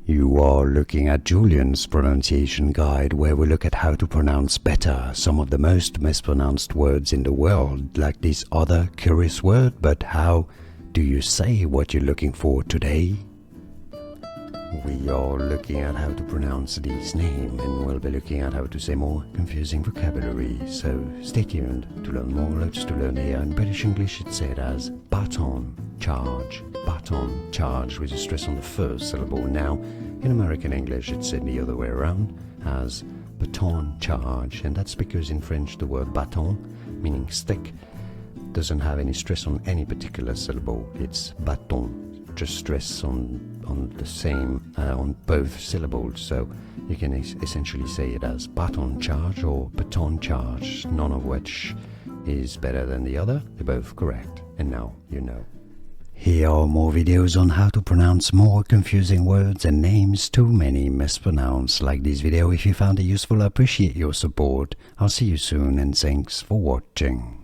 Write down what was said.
You are looking at Julian's pronunciation guide, where we look at how to pronounce better some of the most mispronounced words in the world, like this other curious word. But how do you say what you're looking for today? We are looking at how to pronounce these names, and we'll be looking at how to say more confusing vocabulary. So stay tuned to learn more. Loads to learn here. In British English it's said as baton, charge, with a stress on the first syllable. Now in American English it's said the other way around, as baton charge, and that's because in French the word baton, meaning stick, doesn't have any stress on any particular syllable. It's baton, just stress on the same, on both syllables. So you can essentially say it as baton charge or baton charge, none of which is better than the other. They're both correct, and now you know. Here are more videos on how to pronounce more confusing words and names too many mispronounced. Like this video if you found it useful. I appreciate your support. I'll see you soon, and thanks for watching.